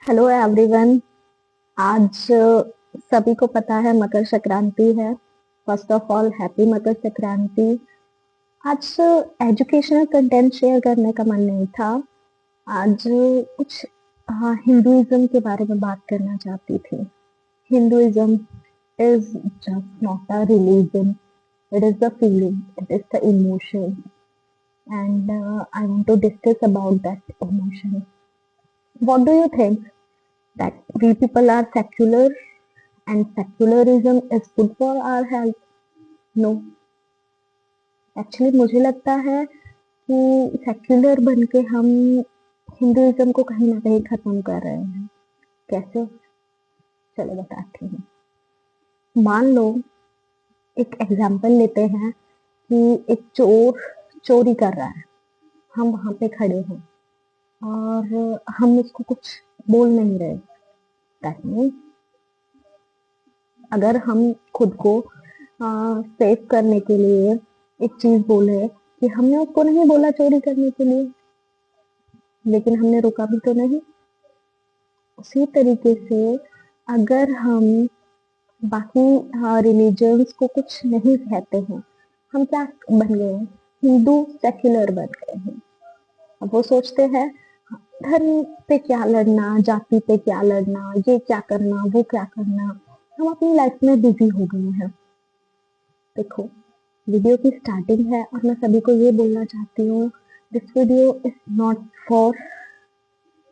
Hello everyone. आज सभी को पता है मकर संक्रांति है। First of all happy Makar Sankranti. आज एजुकेशनल कंटेंट शेयर करने का मन नहीं था। आज कुछ हिंदुइज्म के बारे में बात करना चाहती थी। Hinduism is just not a religion, it is the feeling, it is the emotion, and I want to discuss about that emotion. What do you think that we people are secular and secularism is good for our health? No, actually मुझे लगता है कि secular बन के हम Hinduism को कहीं ना कहीं खत्म कर रहे हैं। कैसे? चलो बताती हूँ। मान लो, एक एग्जाम्पल लेते हैं कि एक चोर चोरी कर रहा है। हम वहां पे खड़े हैं और हम उसको कुछ बोल नहीं रहे। दैट मीन्स अगर हम खुद को सेव करने के लिए एक चीज बोले कि हमने उसको नहीं बोला चोरी करने के लिए, लेकिन हमने रोका भी तो नहीं। उसी तरीके से अगर हम बाकी रिलीजन्स को कुछ नहीं कहते हैं, हम क्या बन गए हैं? हिंदू सेक्युलर बन गए हैं। अब वो सोचते हैं धर्म पे क्या लड़ना, जाति पे क्या लड़ना, ये क्या करना, वो क्या करना। हम अपनी लाइफ में बिजी हो गए हैं। देखो, वीडियो की स्टार्टिंग है और मैं सभी को ये बोलना चाहती हूँ, this video is not for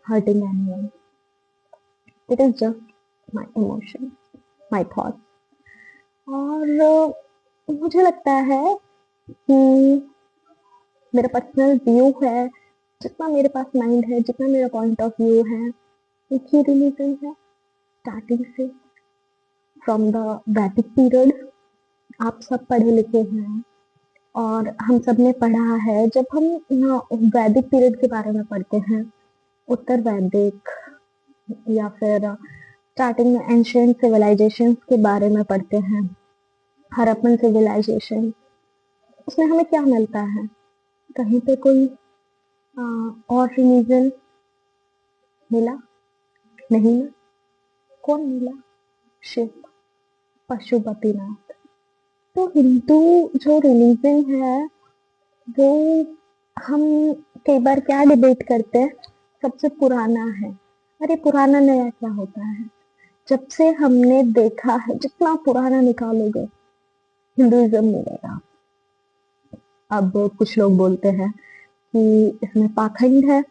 hurting anyone, it is just my emotion, my thought. और मुझे लगता है कि मेरा पर्सनल व्यू है, जितना मेरे पास माइंड है, जितना मेरा पॉइंट ऑफ व्यू है, एक ही रिलीजन है स्टार्टिंग से, फ्रॉम द वैदिक पीरियड। आप सब पढ़े लिखे हैं और हम सब ने पढ़ा है। जब हम वैदिक पीरियड के बारे में पढ़ते हैं, उत्तर वैदिक या फिर स्टार्टिंग में एंशियंट सिविलाइजेशन के बारे में पढ़ते हैं, हड़प्पन सिविलाइजेशन, उसमें हमें क्या मिलता है? कहीं पे कोई और रिलीजन मिला? नहीं ना। कौन मिला? शिव, पशुपतिनाथ। तो हिंदू जो रिलीजन है वो, हम कई बार क्या डिबेट करते हैं, सबसे पुराना है। अरे पुराना नया क्या होता है? जब से हमने देखा है, जितना पुराना निकालोगे हिंदुइज्म मिलेगा। अब कुछ लोग बोलते हैं कि इसमें पाखंड है।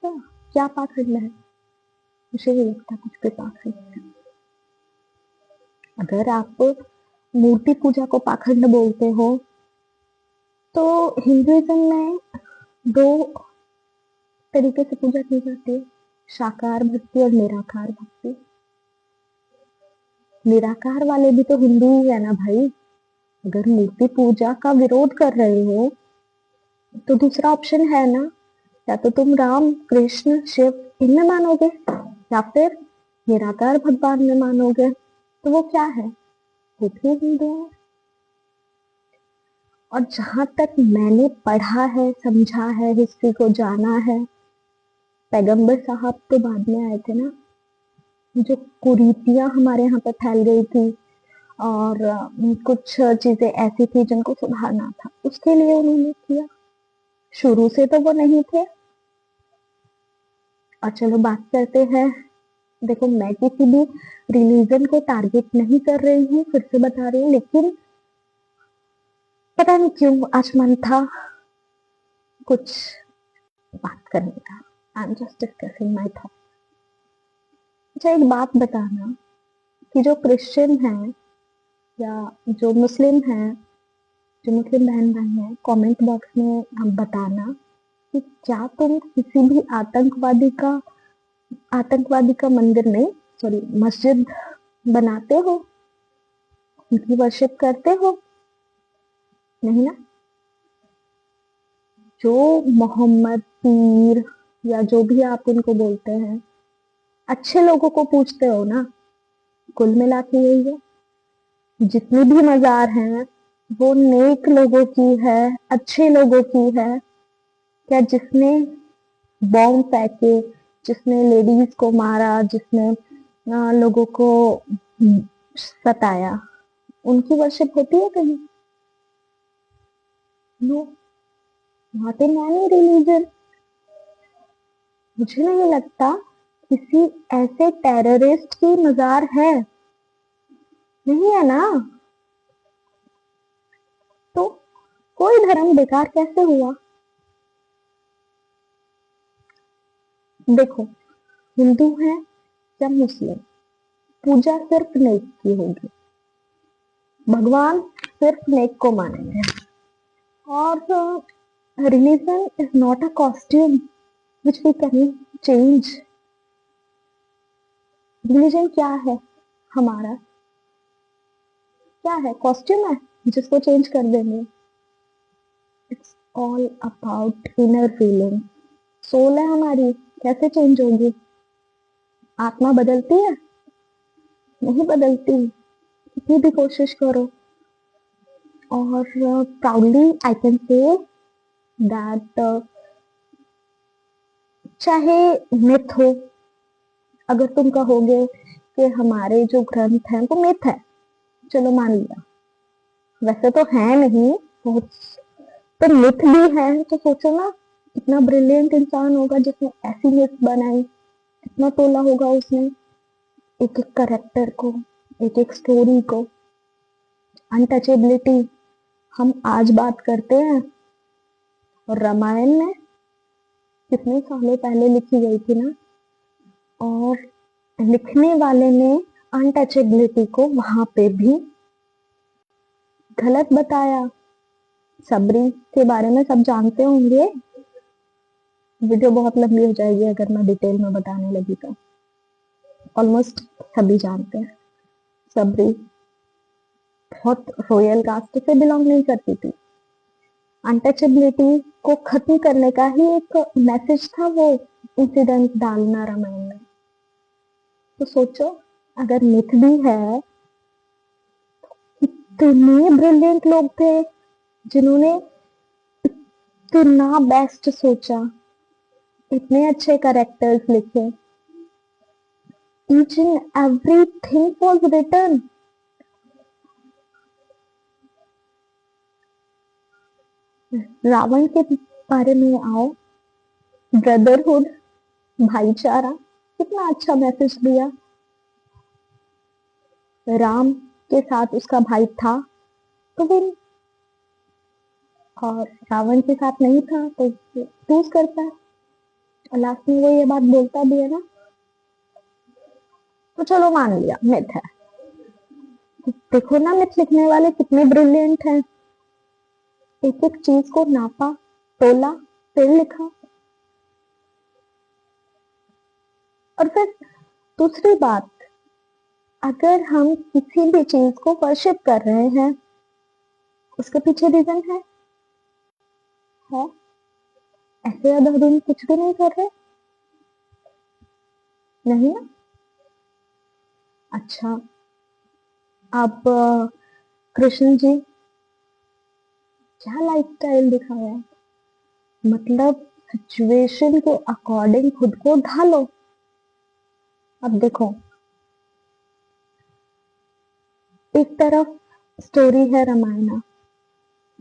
तो क्या पाखंड है? मुझे नहीं लगता कुछ भी पाखंड है। अगर आप मूर्ति पूजा को पाखंड बोलते हो, तो हिंदुइज्म में दो तरीके से पूजा की जाती है, साकार भक्ति और निराकार भक्ति। निराकार वाले भी तो हिंदू ही है ना भाई। अगर मूर्ति पूजा का विरोध कर रहे हो तो दूसरा ऑप्शन है ना, या तो तुम राम कृष्ण शिव इनमें मानोगे, या फिर निराकार भगवान में मानोगे। तो वो क्या है? वो भी हिंदू है। और जहां तक मैंने पढ़ा है, समझा है, हिस्ट्री को जाना है, पैगंबर साहब तो बाद में आए थे ना। जो कुरीतियां हमारे यहाँ पे फैल गई थी और कुछ चीजें ऐसी थी जिनको सुधारना था, उसके लिए उन्होंने किया। शुरू से तो वो नहीं थे। और चलो बात करते हैं। देखो, मैं किसी भी रिलीजन को टारगेट नहीं कर रही हूँ, फिर से बता रही हूँ, लेकिन पता नहीं क्यों आज मन था कुछ बात करने का। I am just discussing my thought. अच्छा, एक बात बताना कि जो क्रिश्चियन है या जो मुस्लिम है, जो मुस्लिम बहन भाई हैं, कमेंट बॉक्स में हम बताना कि क्या तुम किसी भी आतंकवादी का मंदिर नहीं, सॉरी मस्जिद बनाते हो, उनकी वर्शिप करते हो? नहीं ना। जो मोहम्मद पीर या जो भी आप उनको बोलते हैं, अच्छे लोगों को पूछते हो ना। कुल मिला के यही है, जितनी भी मजार हैं वो नेक लोगों की है, अच्छे लोगों की है। क्या जिसने बॉम्ब फेंके, जिसने लेडीज को मारा, जिसने लोगों को सताया, उनकी वर्शिप होती है कहीं? No, not in any religion. मुझे नहीं लगता किसी ऐसे टेररिस्ट की मजार है, नहीं है ना? तो कोई धर्म बेकार कैसे हुआ? देखो, हिंदू है या मुस्लिम, पूजा सिर्फ नेक की होगी, भगवान सिर्फ नेक को मानेंगे। और religion is not a costume which we can change. Religion क्या है हमारा? क्या है? कॉस्ट्यूम है जिसको चेंज कर देंगे। It's all about inner feeling. Soul है हमारी, कैसे चेंज होगी? आत्मा बदलती है? नहीं बदलती, कितनी भी कोशिश करो। और proudly I can say that चाहे मिथ हो, अगर तुम कहोगे कि हमारे जो ग्रंथ हैं वो मिथ है, चलो मान लिया, वैसे तो है नहीं, बहुत तो मिथ भी है, तो सोचो ना कितना ब्रिलियंट इंसान होगा जिसने ऐसी मिथ बनाई, कितना तोला होगा उसने एक एक करेक्टर को, एक एक स्टोरी को। अनटचेबिलिटी हम आज बात करते हैं, और रामायण में कितने सालों पहले लिखी गई थी ना, और लिखने वाले ने अनटचेबिलिटी को वहां पे भी गलत बताया। सबरी के बारे में सब जानते होंगे, वीडियो बहुत लंबी हो जाएगी अगर मैं डिटेल में बताने लगी तो। ऑलमोस्ट सभी जानते हैं सबरी बहुत रॉयल कास्ट से बिलोंग नहीं करती थी। अनटचेबिलिटी को खत्म करने का ही एक मैसेज था वो इंसिडेंट डालना रामायण में। तो सोचो अगर मिथ भी है, इतने ब्रिलियंट लोग थे जिन्होंने इतना बेस्ट सोचा, इतने अच्छे कैरेक्टर्स लिखे, each and everything was written। Ravan के बारे में आओ, ब्रदरहुड, भाईचारा, कितना अच्छा मैसेज दिया। राम के साथ उसका भाई था तो वो, और रावण के साथ नहीं था तो चूज करता है, और लास्ट में वो ये बात बोलता भी है ना। तो चलो मान लिया मिथ है, देखो ना मिथ लिखने वाले कितने ब्रिलियंट हैं, एक एक चीज को नापा, तोला, फिर लिखा। और फिर दूसरी बात, अगर हम किसी भी चीज को वर्शिप कर रहे हैं, उसके पीछे रीजन है? ऐसे अधूम कुछ भी नहीं कर रहे, नहीं ना? अच्छा, अब कृष्ण जी क्या लाइफस्टाइल दिखाया है, मतलब सिचुएशन के अकॉर्डिंग खुद को ढालो। अब देखो, एक तरफ स्टोरी है रामायण,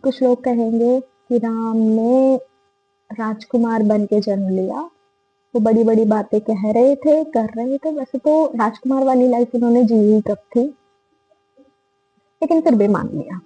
कुछ लोग कहेंगे कि राम ने राजकुमार बन के जन्म लिया, वो बड़ी बड़ी बातें कह रहे थे, कर रहे थे, वैसे तो राजकुमार वाली लाइफ उन्होंने जी ही कब थी, लेकिन फिर भी मान लिया।